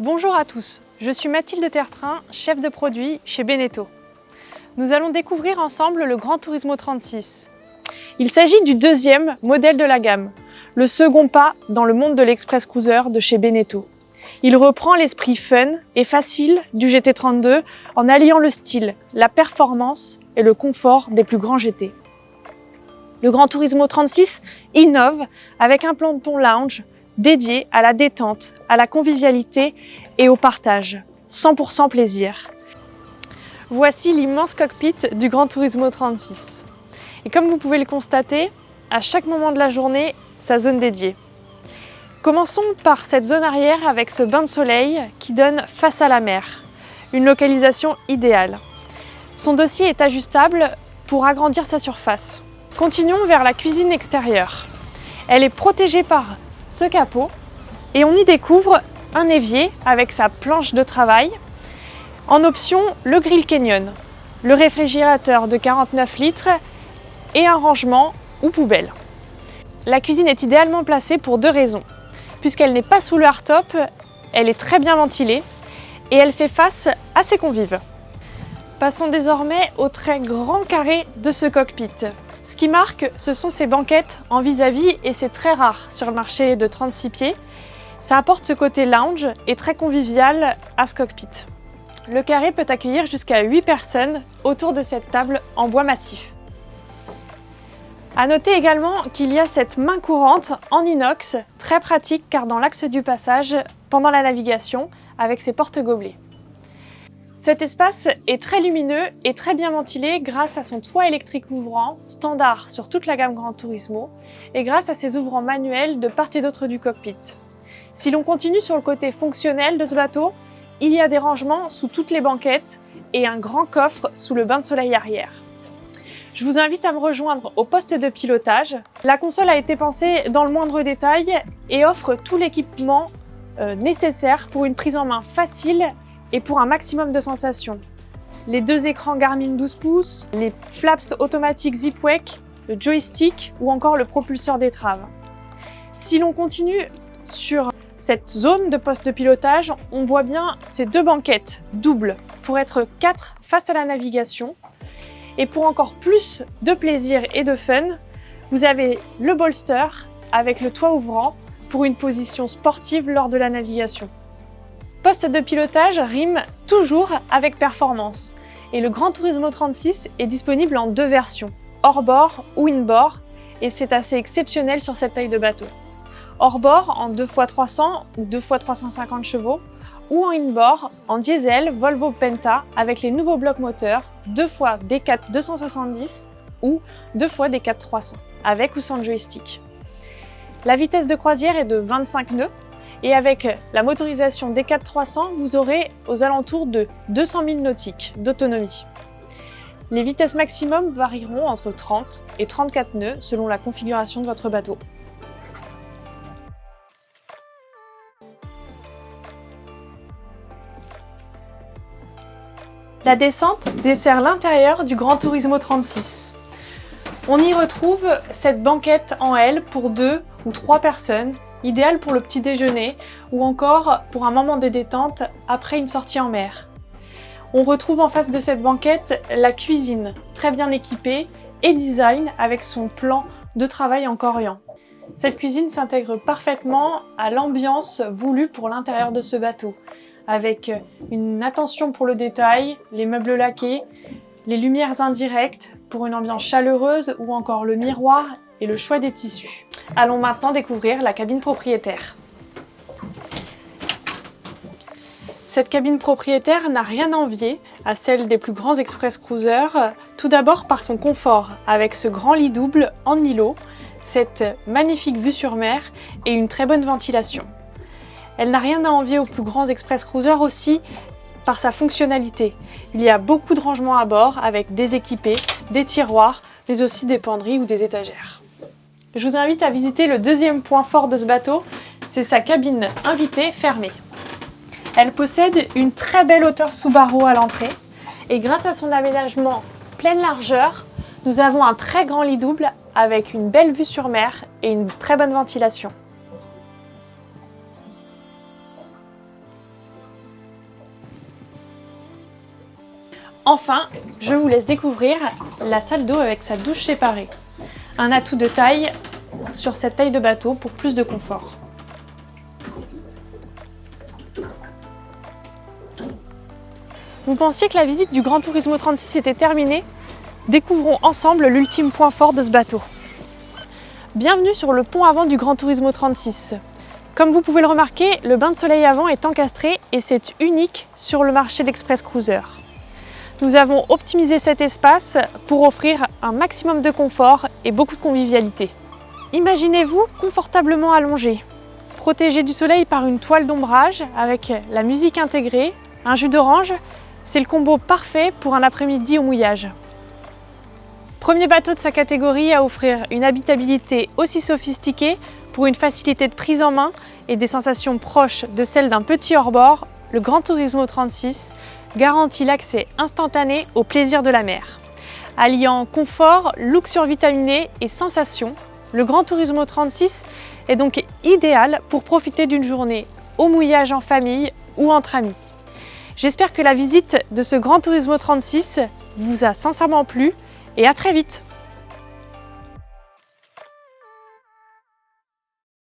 Bonjour à tous, je suis Mathilde Tertrain, chef de produit chez Beneteau. Nous allons découvrir ensemble le Gran Turismo 36. Il s'agit du deuxième modèle de la gamme, le second pas dans le monde de l'Express Cruiser de chez Beneteau. Il reprend l'esprit fun et facile du GT32 en alliant le style, la performance et le confort des plus grands GT. Le Gran Turismo 36 innove avec un planton lounge dédié à la détente, à la convivialité et au partage. 100% plaisir. Voici l'immense cockpit du Gran Turismo 36. Et comme vous pouvez le constater, à chaque moment de la journée, sa zone dédiée. Commençons par cette zone arrière avec ce bain de soleil qui donne face à la mer. Une localisation idéale. Son dossier est ajustable pour agrandir sa surface. Continuons vers la cuisine extérieure. Elle est protégée par ce capot et on y découvre un évier avec sa planche de travail. En option, le grill Canyon, le réfrigérateur de 49 litres et un rangement ou poubelle. La cuisine est idéalement placée pour deux raisons. Puisqu'elle n'est pas sous le hardtop, elle est très bien ventilée et elle fait face à ses convives. Passons désormais au très grand carré de ce cockpit. Ce qui marque, ce sont ces banquettes en vis-à-vis et c'est très rare sur le marché de 36 pieds. Ça apporte ce côté lounge et très convivial à ce cockpit. Le carré peut accueillir jusqu'à 8 personnes autour de cette table en bois massif. À noter également qu'il y a cette main courante en inox, très pratique car dans l'axe du passage, pendant la navigation, avec ses porte-gobelets. Cet espace est très lumineux et très bien ventilé grâce à son toit électrique ouvrant, standard sur toute la gamme Gran Turismo, et grâce à ses ouvrants manuels de part et d'autre du cockpit. Si l'on continue sur le côté fonctionnel de ce bateau, il y a des rangements sous toutes les banquettes et un grand coffre sous le bain de soleil arrière. Je vous invite à me rejoindre au poste de pilotage. La console a été pensée dans le moindre détail et offre tout l'équipement nécessaire pour une prise en main facile et pour un maximum de sensations. Les deux écrans Garmin 12 pouces, les flaps automatiques Zipwake, le joystick ou encore le propulseur d'étrave. Si l'on continue sur cette zone de poste de pilotage, on voit bien ces deux banquettes doubles pour être 4 face à la navigation. Et pour encore plus de plaisir et de fun, vous avez le bolster avec le toit ouvrant pour une position sportive lors de la navigation. Poste de pilotage rime toujours avec performance et le Gran Turismo 36 est disponible en deux versions, hors-bord ou in-bord, et c'est assez exceptionnel sur cette taille de bateau. Hors-bord en 2x300 ou 2x350 chevaux ou en in-bord en diesel Volvo Penta avec les nouveaux blocs moteurs 2x D4 270 ou 2x D4 300 avec ou sans joystick. La vitesse de croisière est de 25 nœuds et avec la motorisation D4 300, vous aurez aux alentours de 200 000 nautiques d'autonomie. Les vitesses maximum varieront entre 30 et 34 nœuds selon la configuration de votre bateau. La descente dessert l'intérieur du Gran Turismo 36. On y retrouve cette banquette en L pour 2 ou 3 personnes, idéale pour le petit déjeuner ou encore pour un moment de détente après une sortie en mer. On retrouve en face de cette banquette la cuisine, très bien équipée et design avec son plan de travail en corian. Cette cuisine s'intègre parfaitement à l'ambiance voulue pour l'intérieur de ce bateau, avec une attention pour le détail, les meubles laqués, les lumières indirectes pour une ambiance chaleureuse ou encore le miroir et le choix des tissus. Allons maintenant découvrir la cabine propriétaire. Cette cabine propriétaire n'a rien à envier à celle des plus grands express cruisers, tout d'abord par son confort, avec ce grand lit double en îlot, cette magnifique vue sur mer et une très bonne ventilation. Elle n'a rien à envier aux plus grands express cruisers aussi par sa fonctionnalité. Il y a beaucoup de rangements à bord avec des équipés, des tiroirs, mais aussi des penderies ou des étagères. Je vous invite à visiter le deuxième point fort de ce bateau, c'est sa cabine invitée fermée. Elle possède une très belle hauteur sous barreau à l'entrée et grâce à son aménagement pleine largeur, nous avons un très grand lit double avec une belle vue sur mer et une très bonne ventilation. Enfin, je vous laisse découvrir la salle d'eau avec sa douche séparée. Un atout de taille sur cette taille de bateau pour plus de confort. Vous pensiez que la visite du Gran Turismo 36 était terminée? Découvrons ensemble l'ultime point fort de ce bateau. Bienvenue sur le pont avant du Gran Turismo 36. Comme vous pouvez le remarquer, le bain de soleil avant est encastré et c'est unique sur le marché d'Express Cruiser. Nous avons optimisé cet espace pour offrir un maximum de confort et beaucoup de convivialité. Imaginez-vous confortablement allongé, protégé du soleil par une toile d'ombrage avec la musique intégrée, un jus d'orange. C'est le combo parfait pour un après-midi au mouillage. Premier bateau de sa catégorie à offrir une habitabilité aussi sophistiquée pour une facilité de prise en main et des sensations proches de celles d'un petit hors-bord, le Gran Turismo 36 garantit l'accès instantané au plaisir de la mer. Alliant confort, look survitaminé et sensations, le Gran Turismo 36 est donc idéal pour profiter d'une journée au mouillage en famille ou entre amis. J'espère que la visite de ce Gran Turismo 36 vous a sincèrement plu et à très vite!